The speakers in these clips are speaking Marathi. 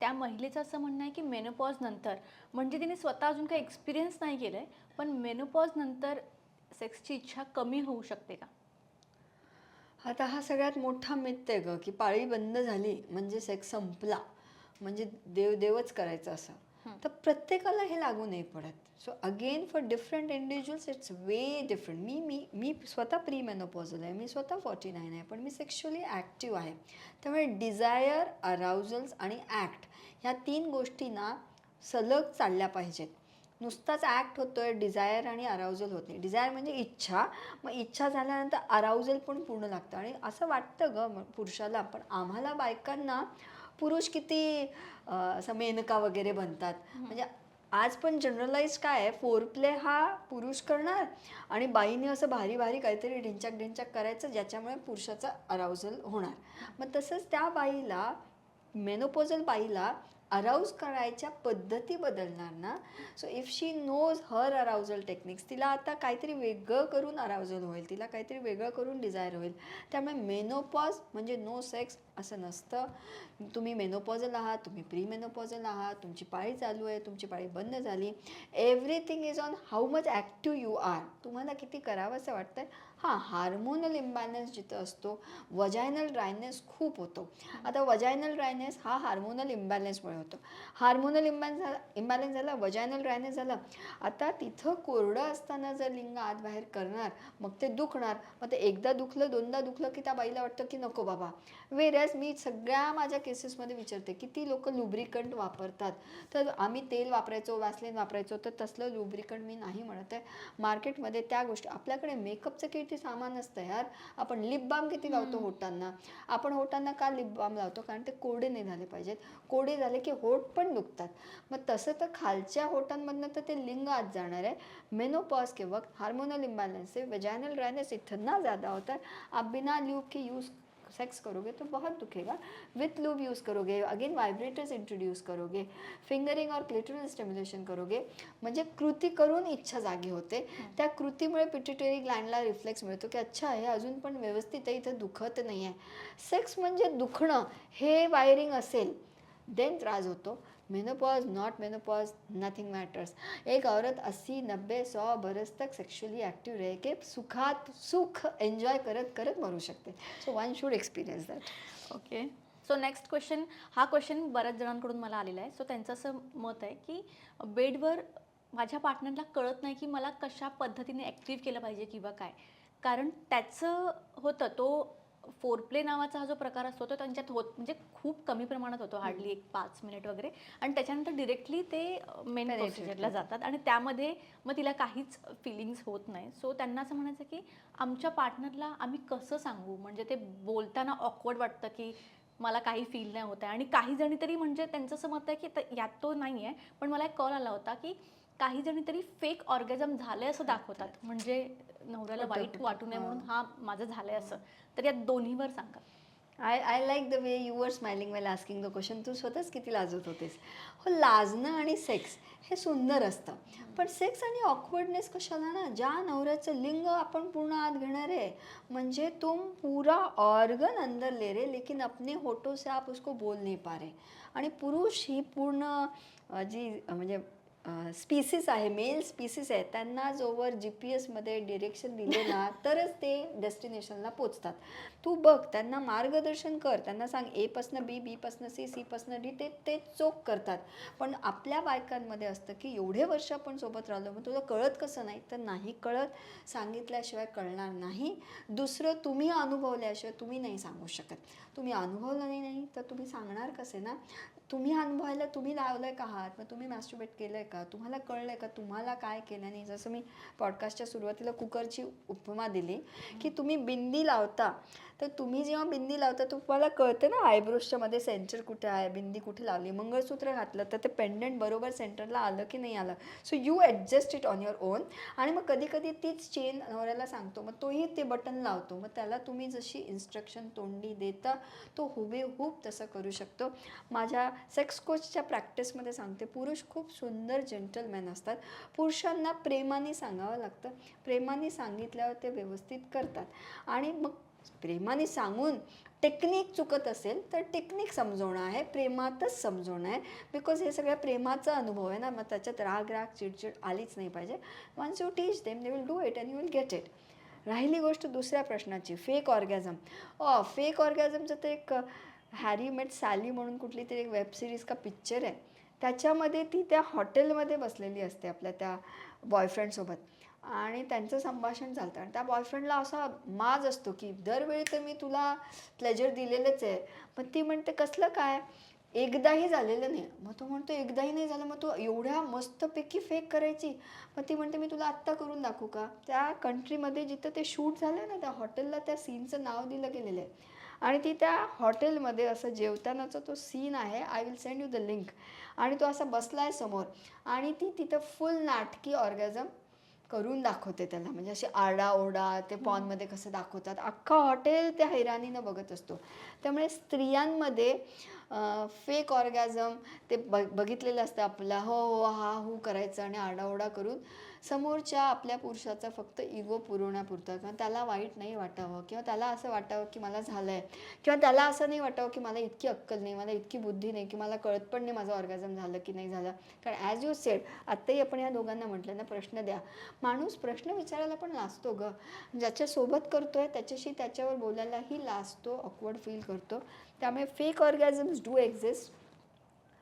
त्या महिलेचं असं म्हणणं आहे की मेनोपॉज नंतर म्हणजे तिने स्वतः अजून काही एक्सपिरियन्स नाही केलंय, पण मेनोपॉज नंतर सेक्सची इच्छा कमी होऊ शकते का? आता हा सगळ्यात मोठा मिथ आहे ग, की पाळी बंद झाली म्हणजे सेक्स संपला, म्हणजे देव देवच करायचं असं. तर प्रत्येकाला हे लागू नाही पडत. So again for different individuals it's way different. मी मी मी स्वतः प्री मेनोपॉझल आहे, मी स्वतः 49 आहे, पण मी सेक्शुअली ॲक्टिव्ह आहे. त्यामुळे डिझायर, अराउजल्स आणि ॲक्ट ह्या 3 गोष्टी ना सलग चालल्या पाहिजेत. नुसताच ॲक्ट होतोय, डिझायर आणि अराउजल होत नाही. डिझायर म्हणजे इच्छा, मग इच्छा झाल्यानंतर अराउजल पण पूर्ण लागतं. आणि असं वाटतं ग पुरुषाला, पण आम्हाला बायकांना पुरुष किती असं मेनका वगैरे बनतात. म्हणजे आज पण जनरलाइज काय आहे, फोरप्ले हा पुरुष करणार आणि बाईने असं भारी भारी काहीतरी ढिंचाक ढिंचाक करायचं ज्याच्यामुळे पुरुषाचा अराउजल होणार. मग तसंच त्या बाईला, मेनोपॉझल बाईला अराउज करायच्या पद्धती बदलणार ना. So if she knows her arousal techniques, तिला आता काहीतरी वेगळं करून अराउजल होईल, तिला काहीतरी वेगळं करून डिझायर होईल. त्यामुळे मेनोपॉज म्हणजे नो सेक्स असं नसतं. तुम्ही मेनोपॉझल आहात, तुम्ही प्री मेनोपॉझल आहात, तुमची पाळी चालू आहे, तुमची पाळी बंद झाली, everything is on how much active you are. तुम्हाला किती करावं असं वाटतंय. हां, हार्मोनल इम्बॅलन्स जिथं असतो, वजायनल ड्रायनेस खूप होतो. आता वजायनल ड्रायनेस हा हार्मोनल इम्बॅलन्समुळे होतो. हार्मोनल इम्बॅलन्स झाला, वजायनल ड्रायनेस झाला. आता तिथं कोरडं असताना जर लिंग आत बाहेर करणार, मग ते दुखणार. मग ते एकदा दुखलं, दोनदा दुखलं की त्या बाईला वाटतं की नको बाबा. वेरॅज मी सगळ्या माझ्या केसेसमध्ये विचारते, किती लोक लुब्रिकंट वापरतात. तर आम्ही तेल वापरायचो, वॅसलिन वापरायचो, तर तसलं लुब्रिकंट मी नाही म्हणत आहे. मार्केटमध्ये त्या गोष्टी, आपल्याकडे मेकअपचं किती सामान असतं यार. आपण लिप बाम किती लावतो होटांना. आपण होटांना का लिप बाम लावतो? कारण ते कोरडे नाही झाले पाहिजेत. कोरडे झाले की होठ पण दुखतात. मग तसं तर खालच्या होटांमधनं तर ते लिंग आत जाणार आहे. मेनोपॉज के वक्त हार्मोनल इम्बैलेंस से वेजाइनल ड्राइनेस इतना ज़्यादा होता है, आप बिना ल्यूब के यूज़ सेक्स करोगे तो बहुत दुखेगा. विथ लूब यूज़ करोगे, अगेन वाइब्रेटर्स इंट्रोड्यूस करोगे, फिंगरिंग और क्लिटोरल स्टिम्युलेशन करोगे, म्हणजे कृती करून इच्छा जागी होते. त्या कृतीमुळे पिट्युटरी ग्लँडला रिफ्लेक्स मिळतो की अच्छा हे अजून पण व्यवस्थित आहे, इथं दुखत नाही आहे. सेक्स म्हणजे दुखणं हे वायरिंग असेल देन त्रास होतो. Menopause, not menopause, nothing matters. एक औरत 80, 90, 100 बरस तक सेक्शुअली ॲक्टिव्ह रह के सुखात सुख एन्जॉय करत करत मरू शकते. So one should experience that. Okay. So next question, हा क्वेश्चन बऱ्याच जणांकडून मला आलेला आहे. सो त्यांचं असं मत आहे की बेडवर माझ्या पार्टनरला कळत नाही की मला कशा पद्धतीने ॲक्टिव्ह केलं पाहिजे किंवा काय. कारण त्याचं होतं तो फोरप्ले नावाचा हा जो प्रकार असतो तो त्यांच्यात म्हणजे खूप कमी प्रमाणात होतो, हार्डली एक 5 मिनिट वगैरे. आणि त्याच्यानंतर डिरेक्टली ते मेन प्रोसिजरला जातात आणि त्यामध्ये मग तिला काहीच फिलिंग्स होत नाही. सो त्यांना असं म्हणायचं की आमच्या पार्टनरला आम्ही कसं सांगू, म्हणजे ते बोलताना ऑकवर्ड वाटतं की मला काही फील नाही होत आहे. आणि काही जणी तरी म्हणजे त्यांचं असं मत आहे की यात तो नाही आहे, पण मला एक कॉल आला होता की काही जणी तरी फेक ऑर्गॅझम झालंय असं दाखवतात, म्हणजे नवऱ्याला वाईट वाटू नये म्हणून हा माझं झालंय असं. तर या दोन्हीवर सांगा. I like the way you were smiling while asking the question. तू स्वतःच किती लाजत होतेस. हो, लाजणं आणि सेक्स हे सुंदर असतं, पण सेक्स आणि ऑकवर्डनेस कशाला ना. ज्या नवऱ्याचं लिंग आपण पूर्ण आत घेणार आहे, म्हणजे तुम पूरा ऑर्गन अंदर ले रे, लेकिन अपने होठों से आप उसको बोल नहीं पा रहे. आणि पुरुष ही पूर्ण जी म्हणजे स्पीसीस आहे, मेल स्पीसीस आहे, त्यांना जोवर GPS मध्ये डिरेक्शन दिले ना तरच ते डेस्टिनेशनला पोचतात. तू बघ, त्यांना मार्गदर्शन कर, त्यांना सांग A पासनं B, B पासनं C, C पासनं D, ते ते चोख करतात. पण आपल्या बायकांमध्ये असतं की एवढे वर्ष आपण सोबत राहिलो, मग तुला कळत कसं नाही. तर नाही कळत, सांगितल्याशिवाय कळणार नाही. दुसरं, तुम्ही अनुभवल्याशिवाय तुम्ही नाही सांगू शकत. तुम्ही अनुभवलं नाही तर तुम्ही सांगणार कसे ना. तुम्ही अनुभवायला, तुम्ही लावलंय का हात, मग तुम्ही मॅस्टरबेट केलंय का, तुम्हाला कळलंय का तुम्हाला काय केलं नाही. जसं मी पॉडकास्टच्या सुरुवातीला कुकरची उपमा दिली की तुम्ही बिंदी लावता, तर तुम्ही जेव्हा बिंदी लावता तुम्हाला कळतं ना आयब्रोजच्या मध्ये सेंटर कुठे आहे, बिंदी कुठे लावली. मंगळसूत्र घातलं तर ते पेंडंट बरोबर सेंटरला आलं की नाही आलं. So you adjust it on your on. आणि मग कधी कधी तीच चेन नवऱ्याला सांगतो, मग तोही ते बटन लावतो. मग त्याला तुम्ही जशी इन्स्ट्रक्शन तोंडी देता तो हुबेहूब तसं करू शकतो. माझ्या सेक्स कोचच्या प्रॅक्टिसमध्ये सांगते, पुरुष खूप सुंदर जेंटलमॅन असतात. पुरुषांना प्रेमाने सांगावं लागतं, प्रेमाने सांगितल्यावर ते व्यवस्थित करतात. आणि मग प्रेमाने सांगून टेक्निक चुकत असेल तर टेक्निक समजवणं आहे, प्रेमातच समजवणं आहे. बिकॉज हे सगळ्या प्रेमाचा अनुभव आहे ना, मग त्याच्यात राग चिडचिड आलीच नाही पाहिजे. Once you teach them they will do it and you will get it. राहिली गोष्ट दुसऱ्या प्रश्नाची, फेक ऑर्गॅझम. फेक ऑर्गॅझमचं तर एक हॅरी मेट सॅली म्हणून कुठली तरी एक वेबसिरीज का पिक्चर आहे, त्याच्यामध्ये ती त्या हॉटेलमध्ये बसलेली असते आपल्या त्या बॉयफ्रेंडसोबत आणि त्यांचं संभाषण चालतं आणि त्या बॉयफ्रेंडला असा माज असतो की दरवेळी तर मी तुला प्लेजर दिलेलंच आहे, पण ती म्हणते कसलं काय, एकदाही झालेलं नाही. मग तो म्हणतो एकदाही नाही झालं, मग तू एवढ्या मस्तपैकी फेक करायची. मग ती म्हणते मी तुला आत्ता करून दाखवू का. त्या कंट्रीमध्ये जिथं ते शूट झालं ना, त्या हॉटेलला त्या सीनचं नाव दिलं गेलेलं आहे आणि ती त्या हॉटेलमध्ये असं जेवतानाचा तो सीन आहे. I will send you the link. आणि तो असा बसला आहे समोर आणि ती तिथं फुल नाटकी ऑर्गॅझम करून दाखवते त्याला, म्हणजे अशी आरडाओरडा ते पॉनमध्ये कसं दाखवतात, अख्खा हॉटेल त्या हैराणीनं बघत असतो. त्यामुळे स्त्रियांमध्ये फेक ऑर्गॅझम ते बघितलेलं असतं आपल्याला, हो हो हा हू करायचं आणि आरडाओरडा करून समोरच्या आपल्या पुरुषाचा फक्त इगो पुरवण्यापुरतं, किंवा त्याला वाईट नाही वाटावं, किंवा त्याला असं वाटावं की मला झालं आहे, किंवा त्याला असं नाही वाटावं की मला इतकी अक्कल नाही, मला इतकी बुद्धी नाही, की मला कळत पण नाही माझं ऑर्गॅझम झालं की नाही झालं. कारण ॲज यू सेड, आत्ताही आपण या दोघांना म्हटलं ना, प्रश्न द्या. माणूस प्रश्न विचारायला पण लाजतो गं. ज्याच्यासोबत करतोय त्याच्याशी त्याच्यावर बोलायलाही लाजतो, ऑकवर्ड फील करतो. त्यामुळे फेक ऑर्गॅझम्स डू एक्झिस्ट.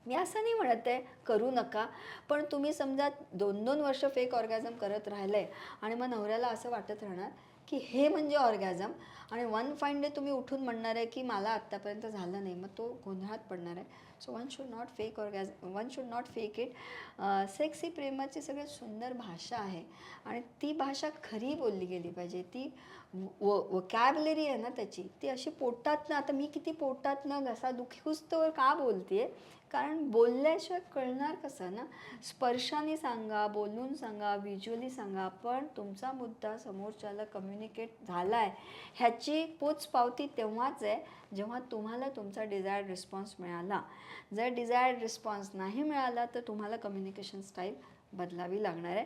मी असं नाही म्हणत आहे करू नका, पण तुम्ही समजा 2-2 वर्ष फेक ऑर्गॅझम करत राहिलं आहे आणि मग नवऱ्याला असं वाटत राहणार की हे म्हणजे ऑर्गॅझम, आणि वन फाईन डे तुम्ही उठून म्हणणार आहे की मला आत्तापर्यंत झालं नाही, मग तो गोंधळात पडणार आहे. So one should not fake one should not fake it. Sex ही प्रेमाची सगळ्यात सुंदर भाषा आहे आणि ती भाषा खरी बोलली गेली पाहिजे. ती वोकॅबलरी आहे ना त्याची, ती अशी पोटातनं, आता मी किती पोटातनं घसा दुखीस्तवर का बोलते, कारण बोलल्याशिवाय कळणार कसं ना. स्पर्शाने सांगा, बोलून सांगा, व्हिज्युअली सांगा, पण तुमचा मुद्दा समोरच्याला कम्युनिकेट झाला आहे ह्याची पोचपावती तेव्हाच आहे जेव्हा तुम्हाला तुमचा डिझायर्ड रिस्पॉन्स मिळाला. जर डिझायर्ड रिस्पॉन्स नाही मिळाला तर तुम्हाला कम्युनिकेशन स्टाईल बदलावी लागणार आहे.